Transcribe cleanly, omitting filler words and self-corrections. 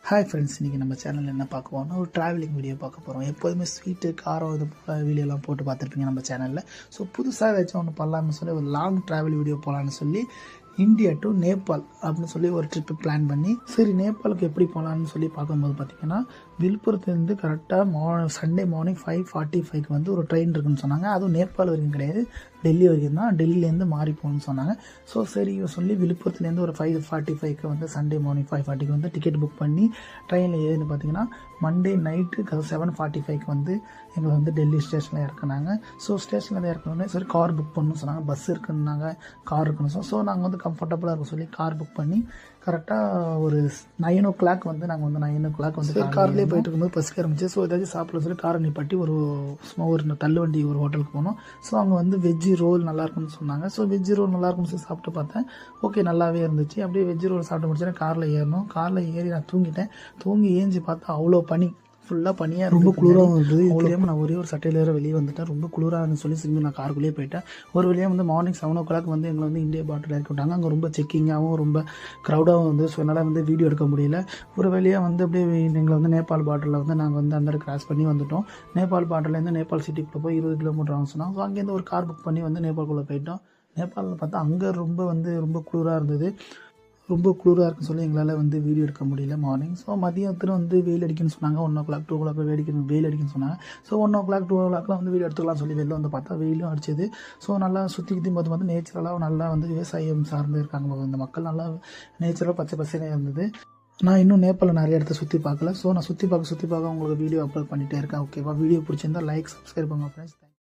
Hi friends, இன்றைக்கி நம்ம சேனலில் என்ன பார்க்க போகிறோம்னா ஒரு ட்ராவலிங் வீடியோ பார்க்க போகிறோம். எப்போதுமே ஸ்வீட்டு காரம் இது வீடியோலாம் போட்டு பார்த்துருப்பீங்க நம்ம சேனலில். ஸோ புதுசாக ஏதாச்சும் ஒன்று பண்ணலான்னு சொல்லி ஒரு லாங் ட்ராவல் வீடியோ போகலான்னு சொல்லி இந்தியா டு நேபாள் அப்படின்னு சொல்லி ஒரு ட்ரிப்பு பிளான் பண்ணி, சரி நேபாளுக்கு எப்படி போகலான்னு சொல்லி பார்க்கும்போது பார்த்திங்கன்னா, விழுப்புரத்துலேருந்து கரெக்டாக சண்டே மார்னிங் 5:45 வந்து ஒரு ட்ரெயின் இருக்குன்னு சொன்னாங்க. அதுவும் நேபாள் வரைக்கும் கிடையாது, டெல்லி வரைக்கும் தான். டெல்லியிலேருந்து மாறி போகணும்னு சொன்னாங்க. ஸோ சரி சொல்லி விழுப்புரத்துலேருந்து ஒரு 5:45 வந்து சண்டே மார்னிங் 5:40 வந்து டிக்கெட் புக் பண்ணி ட்ரெயினில் ஏறின்னு பார்த்தீங்கன்னா, மண்டே நைட்டு 7:45 வந்து எங்களை வந்து டெல்லி ஸ்டேஷனில் இறக்குனாங்க. ஸோ ஸ்டேஷனில் இறக்கணுன்னே சரி கார் புக் பண்ணணும்னு சொன்னாங்க. பஸ் இருக்குன்னாங்க, கார் இருக்குன்னு. ஸோ நாங்கள் வந்து கம்ஃபர்டபுளாக இருக்கும் சொல்லி கார் புக் பண்ணி கரெக்டாக ஒரு 9 o'clock வந்து நாங்கள் வந்து 9 o'clock வந்து கார்லேயே போயிட்டு இருக்கும்போது பஸ்க்கு ஆரம்பிச்சு. ஸோ ஏதாச்சும் சாப்பிட சொல்லி காரை நிப்பாட்டி ஒரு தள்ளுவண்டி ஒரு ஹோட்டலுக்கு போனோம். ஸோ அங்கே வந்து வெஜ்ஜி ரோல் நல்லாயிருக்குன்னு சொன்னாங்க. ஸோ வெஜ்ஜி ரோல் நல்லாயிருக்குன்னு சொல்லி சாப்பிட்டு பார்த்தேன். ஓகே, நல்லாவே இருந்துச்சு. அப்படியே வெஜ்ஜி ரோல் சாப்பிட்டு முடிச்சேன்னா காரில் ஏறணும். காரில் ஏறி நான் தூங்கிட்டேன். தூங்கி ஏஞ்சி பார்த்தா அவ்வளோ பனி, ஃபுல்லாக பனியாக ரொம்ப குளிராகவும் இருந்தது. இதுலேயும் நான் ஒரே ஒரு சட்டையில் வேறு வெளியே வந்துட்டேன். ரொம்ப குளிராகனு சொல்லி திரும்பி நான் காருக்குள்ளேயே போயிட்டேன். ஒரு வழியாக வந்து மார்னிங் 7 o'clock வந்து எங்களை வந்து இந்தியா பார்டர் இறக்கி விட்டாங்க. அங்கே ரொம்ப செக்கிங்காகவும் ரொம்ப க்ரௌடாகவும் வந்து. ஸோ என்னால் வந்து வீடியோ எடுக்க முடியல. ஒரு வழியாக வந்து அப்படியே எங்களை வந்து நேபாள் பார்டரில் வந்து நாங்கள் வந்து அந்த கிராஸ் பண்ணி வந்துவிட்டோம். நேபாள் பார்டர்லேருந்து நேபாள் சிட்டிக்குள்ளே போய் 20 கிலோமீட்டர் ஆகும் சொன்னாங்க. ஸோ அங்கேருந்து ஒரு கார் புக் பண்ணி வந்து நேபாளுக்குள்ளே போயிட்டோம். நேபாளில் பார்த்தா அங்கே ரொம்ப குளிராக இருந்தது. ரொம்ப குளிராக இருக்குன்னு சொல்லி எங்களால் வந்து வீடியோ எடுக்க முடியல மார்னிங். ஸோ மதியத்தில் வந்து வெயில் அடிக்குன்னு சொன்னாங்க. 1 o'clock 2 o'clock வெயில் அடிக்குன்னு சொன்னாங்க. ஸோ 1 o'clock 2 o'clockலாம் வந்து வீடியோ எடுத்துக்கலாம் சொல்லி வெளில வந்து பார்த்தா வெயிலும் அடிச்சது. ஸோ நல்லா சுற்றி பார்த்து நேச்சுரலாக நல்லா வந்து விவசாயம் சார்ந்து இருக்காங்க இந்த மக்கள். நல்லா நேச்சுரலாக பச்சை பசேலாக இருந்தது. நான் இன்னும் நேபாளில் நிறைய இடத்த சுற்றி பார்க்கல. ஸோ நான் சுற்றி பார்க்க உங்களுக்கு வீடியோ அப்லோட் பண்ணிகிட்டே இருக்கேன். ஓகேவா? வீடியோ பிடிச்சிருந்தா லைக், சப்ஸ்கிரைப் பண்ணுங்க ஃப்ரெண்ட்ஸ்.